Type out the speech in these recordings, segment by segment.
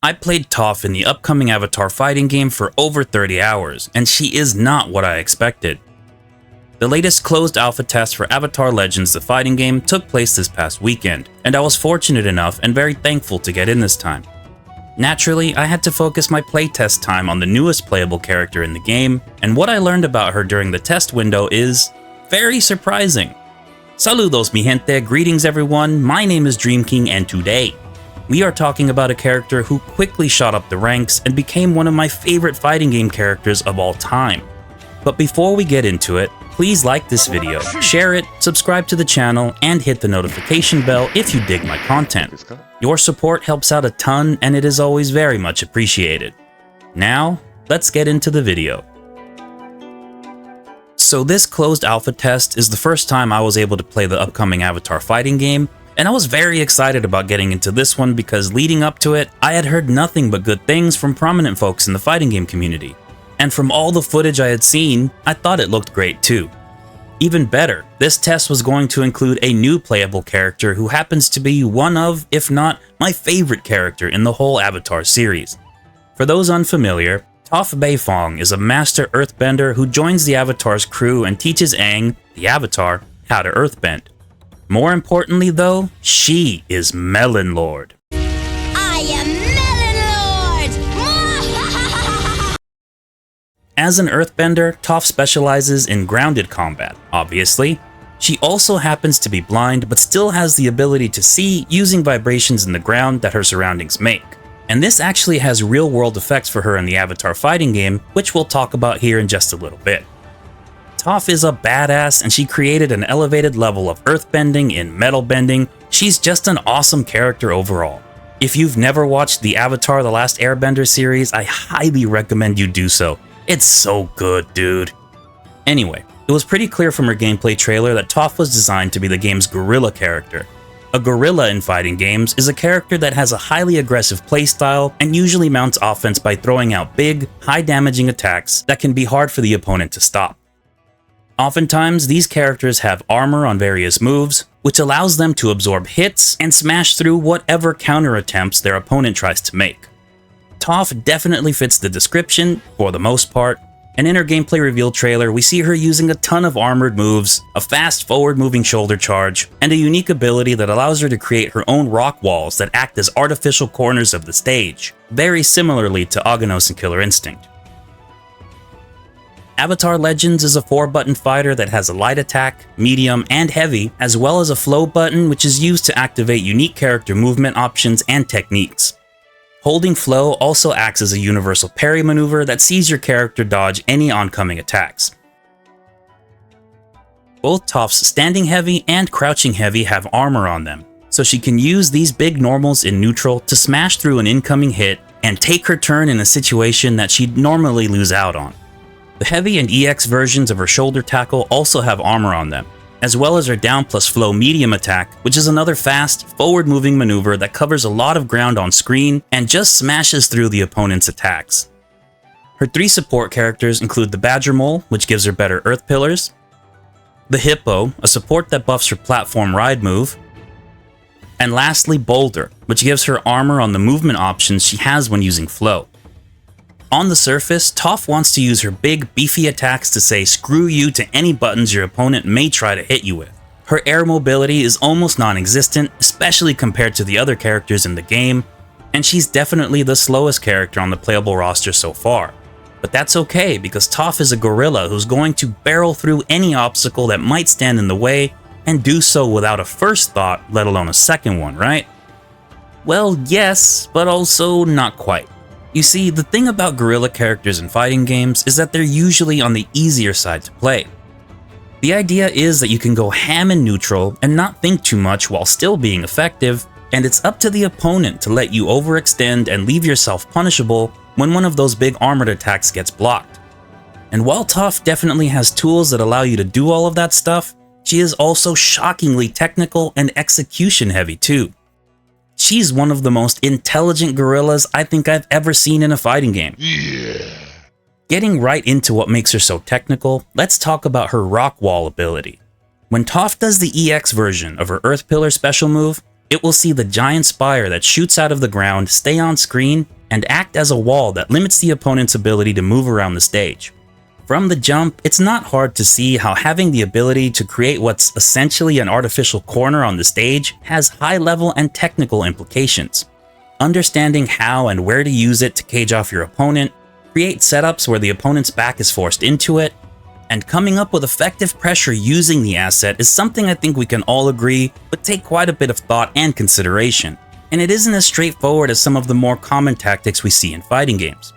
I played Toph in the upcoming Avatar fighting game for over 30 hours, and she is not what I expected. The latest closed alpha test for Avatar Legends the fighting game took place this past weekend, and I was fortunate enough and very thankful to get in this time. Naturally, I had to focus my playtest time on the newest playable character in the game, and what I learned about her during the test window is very surprising. Saludos mi gente, greetings everyone, my name is Dream King, and today we are talking about a character who quickly shot up the ranks and became one of my favorite fighting game characters of all time. But before we get into it, please like this video, share it, subscribe to the channel, and hit the notification bell if you dig my content. Your support helps out a ton and it is always very much appreciated. Now, let's get into the video. So this closed alpha test is the first time I was able to play the upcoming Avatar fighting game, and I was very excited about getting into this one because leading up to it, I had heard nothing but good things from prominent folks in the fighting game community. And from all the footage I had seen, I thought it looked great too. Even better, this test was going to include a new playable character who happens to be one of, if not my favorite character in the whole Avatar series. For those unfamiliar, Toph Beifong is a master earthbender who joins the Avatar's crew and teaches Aang, the Avatar, how to earthbend. More importantly though, she is Melon Lord. I am Melon Lord! As an earthbender, Toph specializes in grounded combat, obviously. She also happens to be blind, but still has the ability to see using vibrations in the ground that her surroundings make. And this actually has real-world effects for her in the Avatar fighting game, which we'll talk about here in just a little bit. Toph is a badass, and she created an elevated level of earthbending in metal bending. She's just an awesome character overall. If you've never watched the Avatar The Last Airbender series, I highly recommend you do so. It's so good, dude. Anyway, it was pretty clear from her gameplay trailer that Toph was designed to be the game's gorilla character. A gorilla in fighting games is a character that has a highly aggressive playstyle and usually mounts offense by throwing out big, high-damaging attacks that can be hard for the opponent to stop. Oftentimes, these characters have armor on various moves, which allows them to absorb hits and smash through whatever counter attempts their opponent tries to make. Toph definitely fits the description, for the most part, and in her gameplay reveal trailer, we see her using a ton of armored moves, a fast forward-moving shoulder charge, and a unique ability that allows her to create her own rock walls that act as artificial corners of the stage, very similarly to Aghanos and Killer Instinct. Avatar Legends is a 4-button fighter that has a light attack, medium, and heavy, as well as a flow button which is used to activate unique character movement options and techniques. Holding flow also acts as a universal parry maneuver that sees your character dodge any oncoming attacks. Both Toph's standing heavy and crouching heavy have armor on them, so she can use these big normals in neutral to smash through an incoming hit and take her turn in a situation that she'd normally lose out on. The heavy and EX versions of her shoulder tackle also have armor on them, as well as her down plus flow medium attack, which is another fast, forward-moving maneuver that covers a lot of ground on screen and just smashes through the opponent's attacks. Her 3 support characters include the Badger Mole, which gives her better earth pillars, the Hippo, a support that buffs her platform ride move, and lastly Boulder, which gives her armor on the movement options she has when using flow. On the surface, Toph wants to use her big, beefy attacks to say screw you to any buttons your opponent may try to hit you with. Her air mobility is almost non-existent, especially compared to the other characters in the game, and she's definitely the slowest character on the playable roster so far. But that's okay, because Toph is a gorilla who's going to barrel through any obstacle that might stand in the way, and do so without a first thought, let alone a second one, right? Well, yes, but also not quite. You see, the thing about gorilla characters in fighting games is that they're usually on the easier side to play. The idea is that you can go ham in neutral and not think too much while still being effective, and it's up to the opponent to let you overextend and leave yourself punishable when one of those big armored attacks gets blocked. And while Toph definitely has tools that allow you to do all of that stuff, she is also shockingly technical and execution heavy too. She's one of the most intelligent gorillas I think I've ever seen in a fighting game. Yeah. Getting right into what makes her so technical, let's talk about her rock wall ability. When Toph does the EX version of her Earth Pillar special move, It will see the giant spire that shoots out of the ground stay on screen and act as a wall that limits the opponent's ability to move around the stage. From the jump, it's not hard to see how having the ability to create what's essentially an artificial corner on the stage has high-level and technical implications. Understanding how and where to use it to cage off your opponent, create setups where the opponent's back is forced into it, and coming up with effective pressure using the asset is something I think we can all agree would take quite a bit of thought and consideration, and it isn't as straightforward as some of the more common tactics we see in fighting games.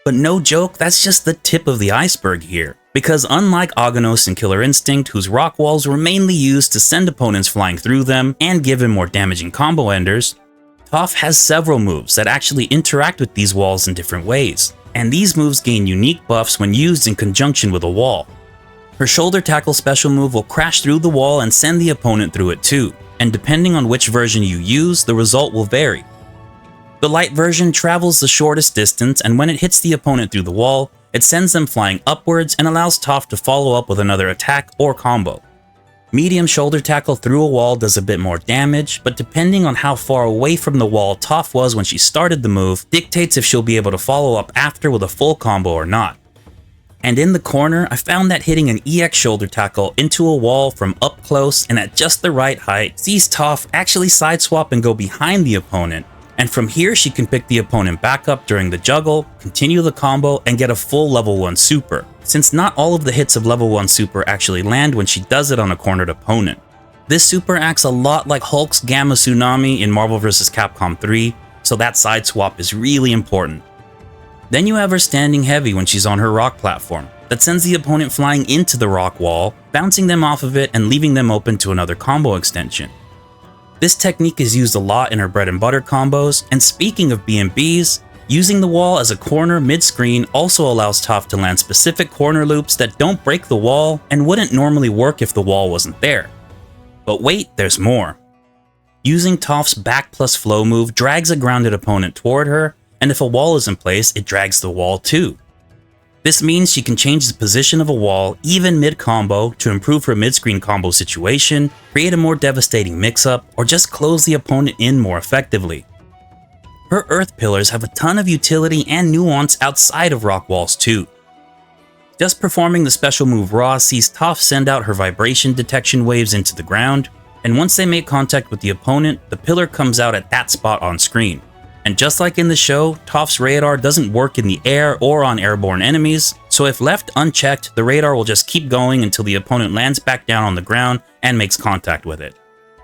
But no joke, that's just the tip of the iceberg here, because unlike Aghanos and Killer Instinct, whose rock walls were mainly used to send opponents flying through them and give him more damaging combo enders, Toph has several moves that actually interact with these walls in different ways, and these moves gain unique buffs when used in conjunction with a wall. Her shoulder tackle special move will crash through the wall and send the opponent through it too, and depending on which version you use, the result will vary. The light version travels the shortest distance, and when it hits the opponent through the wall, it sends them flying upwards and allows Toph to follow up with another attack or combo. Medium shoulder tackle through a wall does a bit more damage, but depending on how far away from the wall Toph was when she started the move, dictates if she'll be able to follow up after with a full combo or not. And in the corner, I found that hitting an EX shoulder tackle into a wall from up close and at just the right height sees Toph actually sideswap and go behind the opponent, and from here she can pick the opponent back up during the juggle, continue the combo, and get a full level 1 super, since not all of the hits of level 1 super actually land when she does it on a cornered opponent. This super acts a lot like Hulk's Gamma Tsunami in Marvel vs. Capcom 3, so that side swap is really important. Then you have her standing heavy when she's on her rock platform, that sends the opponent flying into the rock wall, bouncing them off of it and leaving them open to another combo extension. This technique is used a lot in her bread and butter combos, and speaking of BMBs, using the wall as a corner mid-screen also allows Toph to land specific corner loops that don't break the wall and wouldn't normally work if the wall wasn't there. But wait, there's more. Using Toph's back plus flow move drags a grounded opponent toward her, and if a wall is in place, it drags the wall too. This means she can change the position of a wall even mid-combo to improve her mid-screen combo situation, create a more devastating mix-up, or just close the opponent in more effectively. Her earth pillars have a ton of utility and nuance outside of rock walls too. Just performing the special move raw sees Toph send out her vibration detection waves into the ground, and once they make contact with the opponent, the pillar comes out at that spot on screen. And just like in the show, Toph's radar doesn't work in the air or on airborne enemies, so if left unchecked, the radar will just keep going until the opponent lands back down on the ground and makes contact with it,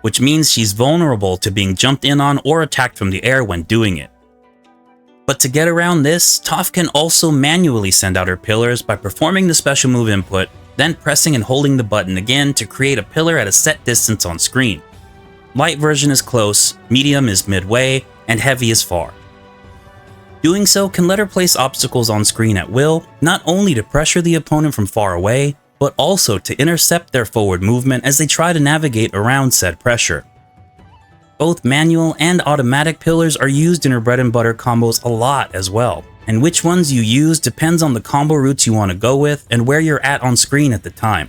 which means she's vulnerable to being jumped in on or attacked from the air when doing it. But to get around this, Toph can also manually send out her pillars by performing the special move input, then pressing and holding the button again to create a pillar at a set distance on screen. Light version is close, medium is midway, and heavy is far. Doing so can let her place obstacles on screen at will, not only to pressure the opponent from far away, but also to intercept their forward movement as they try to navigate around said pressure. Both manual and automatic pillars are used in her bread and butter combos a lot as well, and which ones you use depends on the combo routes you want to go with and where you're at on screen at the time.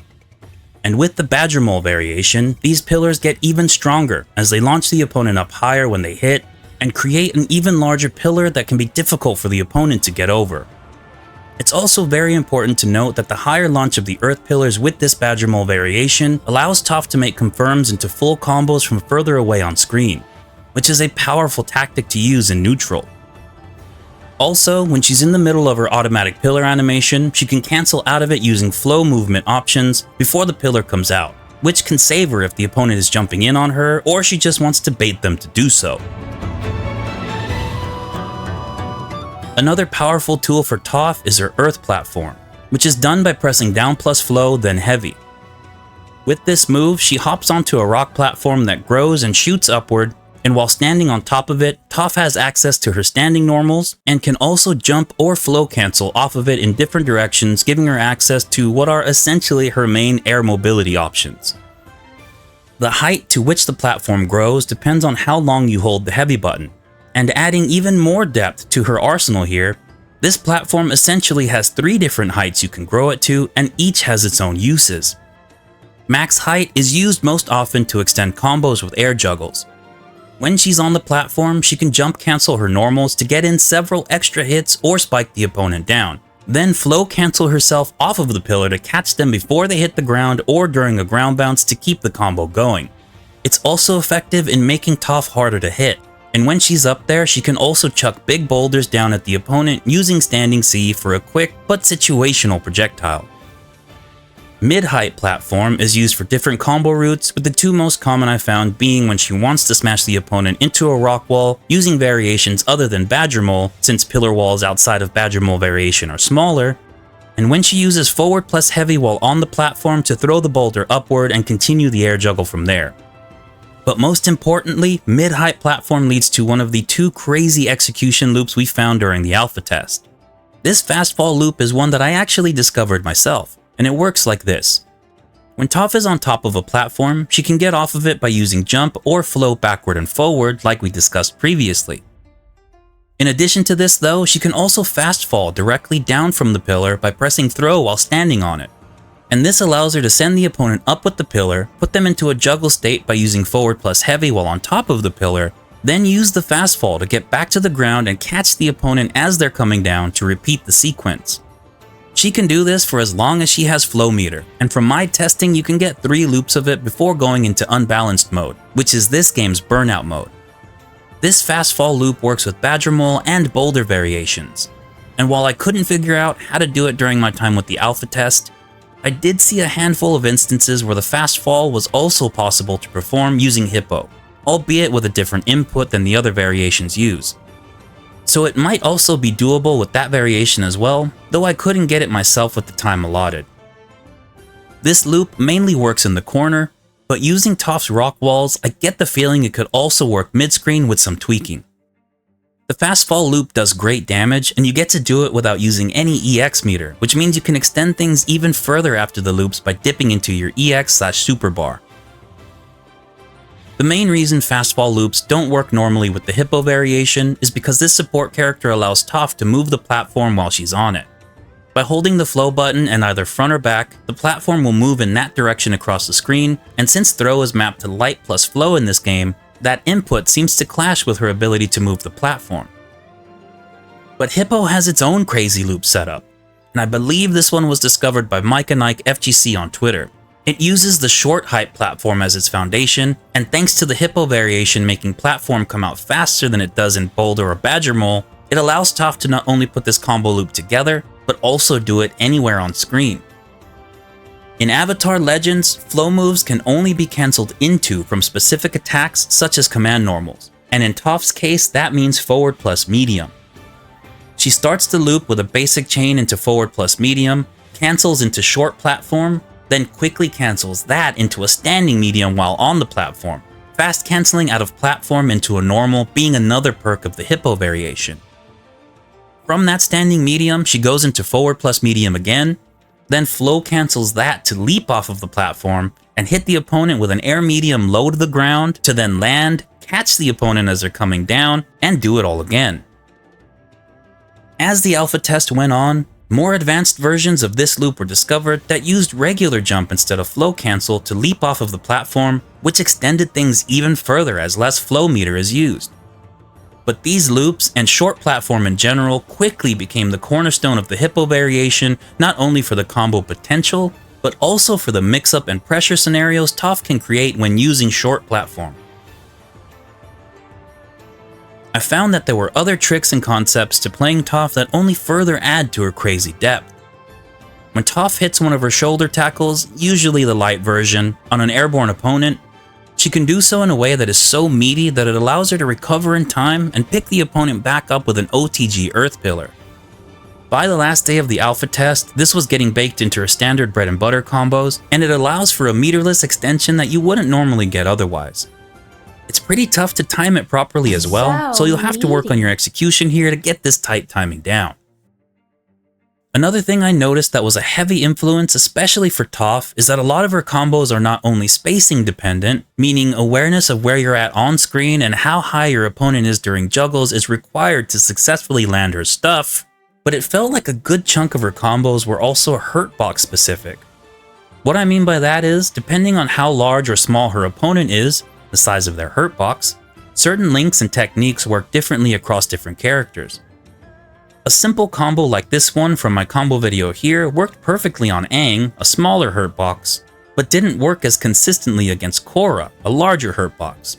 And with the Badger Mole variation, these pillars get even stronger as they launch the opponent up higher when they hit, and create an even larger pillar that can be difficult for the opponent to get over. It's also very important to note that the higher launch of the earth pillars with this Badger Mole variation allows Toph to make confirms into full combos from further away on screen, which is a powerful tactic to use in neutral. Also, when she's in the middle of her automatic pillar animation, she can cancel out of it using flow movement options before the pillar comes out, which can save her if the opponent is jumping in on her or she just wants to bait them to do so. Another powerful tool for Toph is her Earth platform, which is done by pressing down plus flow then heavy. With this move, she hops onto a rock platform that grows and shoots upward, and while standing on top of it, Toph has access to her standing normals and can also jump or flow cancel off of it in different directions, giving her access to what are essentially her main air mobility options. The height to which the platform grows depends on how long you hold the heavy button. And adding even more depth to her arsenal here, this platform essentially has 3 different heights you can grow it to, and each has its own uses. Max height is used most often to extend combos with air juggles, When she's on the platform, she can jump cancel her normals to get in several extra hits or spike the opponent down. Then flow cancel herself off of the pillar to catch them before they hit the ground or during a ground bounce to keep the combo going. It's also effective in making Toph harder to hit, and when she's up there, she can also chuck big boulders down at the opponent using standing C for a quick but situational projectile. Mid-height platform is used for different combo routes, with the two most common I found being when she wants to smash the opponent into a rock wall using variations other than Badger Mole, since pillar walls outside of Badger Mole variation are smaller, and when she uses forward plus heavy while on the platform to throw the boulder upward and continue the air juggle from there. But most importantly, mid-height platform leads to one of the two crazy execution loops we found during the alpha test. This fast fall loop is one that I actually discovered myself, and it works like this. When Toph is on top of a platform, she can get off of it by using jump or float backward and forward like we discussed previously. In addition to this though, she can also fast fall directly down from the pillar by pressing throw while standing on it. And this allows her to send the opponent up with the pillar, put them into a juggle state by using forward plus heavy while on top of the pillar, then use the fast fall to get back to the ground and catch the opponent as they're coming down to repeat the sequence. She can do this for as long as she has flow meter, and from my testing you can get 3 loops of it before going into unbalanced mode, which is this game's burnout mode. This fast fall loop works with Badger Mole and boulder variations, and while I couldn't figure out how to do it during my time with the alpha test, I did see a handful of instances where the fast fall was also possible to perform using Hippo, albeit with a different input than the other variations use. So it might also be doable with that variation as well, though I couldn't get it myself with the time allotted. This loop mainly works in the corner, but using Toph's rock walls, I get the feeling it could also work mid-screen with some tweaking. The fast fall loop does great damage, and you get to do it without using any EX meter, which means you can extend things even further after the loops by dipping into your EX/super bar. The main reason fast fall loops don't work normally with the Hippo variation is because this support character allows Toph to move the platform while she's on it. By holding the flow button and either front or back, the platform will move in that direction across the screen, and since throw is mapped to light plus flow in this game, that input seems to clash with her ability to move the platform. But Hippo has its own crazy loop setup, and I believe this one was discovered by Mike and Ike FGC on Twitter. It uses the short height platform as its foundation, and thanks to the Hippo variation making platform come out faster than it does in Boulder or Badger Mole, it allows Toph to not only put this combo loop together, but also do it anywhere on screen. In Avatar Legends, flow moves can only be cancelled into from specific attacks such as command normals, and in Toph's case that means forward plus medium. She starts the loop with a basic chain into forward plus medium, cancels into short platform, then quickly cancels that into a standing medium while on the platform, fast cancelling out of platform into a normal being another perk of the Hippo variation. From that standing medium, she goes into forward plus medium again, then flow cancels that to leap off of the platform and hit the opponent with an air medium low to the ground to then land, catch the opponent as they're coming down, and do it all again. As the alpha test went on, more advanced versions of this loop were discovered that used regular jump instead of flow cancel to leap off of the platform, which extended things even further as less flow meter is used. But these loops, and short platform in general, quickly became the cornerstone of the Hippo variation, not only for the combo potential, but also for the mix-up and pressure scenarios Toph can create when using short platform. I found that there were other tricks and concepts to playing Toph that only further add to her crazy depth. When Toph hits one of her shoulder tackles, usually the light version, on an airborne opponent, she can do so in a way that is so meaty that it allows her to recover in time and pick the opponent back up with an OTG Earth Pillar. By the last day of the alpha test, this was getting baked into her standard bread and butter combos, and it allows for a meterless extension that you wouldn't normally get otherwise. It's pretty tough to time it properly as well, so you'll have to work on your execution here to get this tight timing down. Another thing I noticed that was a heavy influence, especially for Toph, is that a lot of her combos are not only spacing dependent, meaning awareness of where you're at on screen and how high your opponent is during juggles is required to successfully land her stuff, but it felt like a good chunk of her combos were also hurtbox specific. What I mean by that is, depending on how large or small her opponent is, the size of their hurtbox, Certain links and techniques work differently across different characters. A simple combo like this one from my combo video here worked perfectly on Aang, a smaller hurt box, but didn't work as consistently against Korra, a larger hurt box.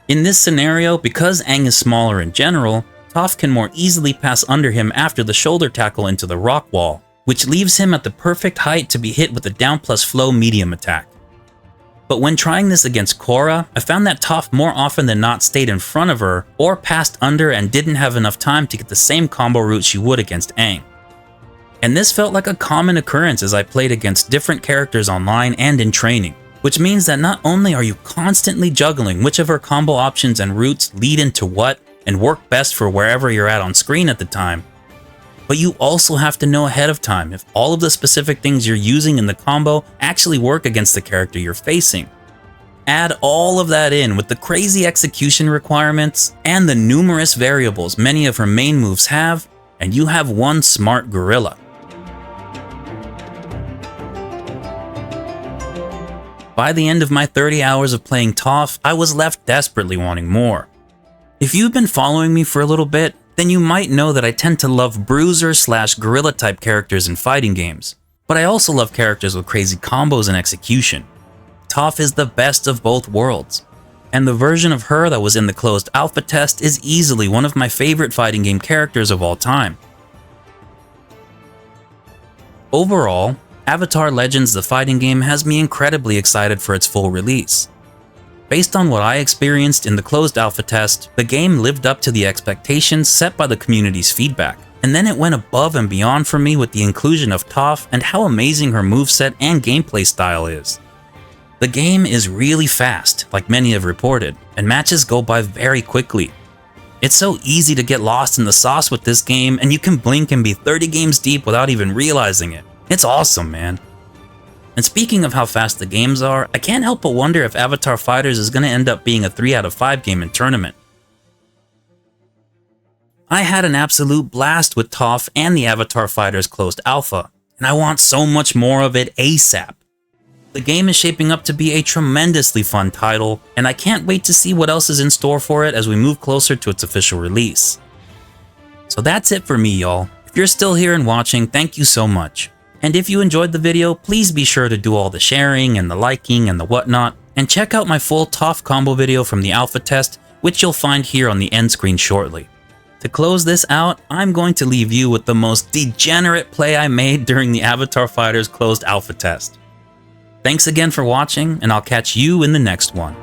In this scenario, because Aang is smaller in general, Toph can more easily pass under him after the shoulder tackle into the rock wall, which leaves him at the perfect height to be hit with a down plus flow medium attack. But when trying this against Korra, I found that Toph more often than not stayed in front of her or passed under and didn't have enough time to get the same combo route she would against Aang. And this felt like a common occurrence as I played against different characters online and in training, which means that not only are you constantly juggling which of her combo options and routes lead into what and work best for wherever you're at on screen at the time, but you also have to know ahead of time if all of the specific things you're using in the combo actually work against the character you're facing. Add all of that in with the crazy execution requirements and the numerous variables many of her main moves have, and you have one smart gorilla. By the end of my 30 hours of playing Toph, I was left desperately wanting more. If you've been following me for a little bit, then you might know that I tend to love bruiser / gorilla type characters in fighting games, but I also love characters with crazy combos and execution. Toph is the best of both worlds, and the version of her that was in the closed alpha test is easily one of my favorite fighting game characters of all time. Overall, Avatar Legends the fighting game has me incredibly excited for its full release. Based on what I experienced in the closed alpha test, the game lived up to the expectations set by the community's feedback, and then it went above and beyond for me with the inclusion of Toph and how amazing her moveset and gameplay style is. The game is really fast, like many have reported, and matches go by very quickly. It's so easy to get lost in the sauce with this game, and you can blink and be 30 games deep without even realizing it. It's awesome, man. And speaking of how fast the games are, I can't help but wonder if Avatar Fighters is going to end up being a 3 out of 5 game in tournament. I had an absolute blast with Toph and the Avatar Fighters closed alpha, and I want so much more of it ASAP. The game is shaping up to be a tremendously fun title, and I can't wait to see what else is in store for it as we move closer to its official release. So that's it for me, y'all. If you're still here and watching, thank you so much. And if you enjoyed the video, please be sure to do all the sharing and the liking and the whatnot, and check out my full Toph combo video from the alpha test, which you'll find here on the end screen shortly. To close this out, I'm going to leave you with the most degenerate play I made during the Avatar Fighters closed alpha test. Thanks again for watching, and I'll catch you in the next one.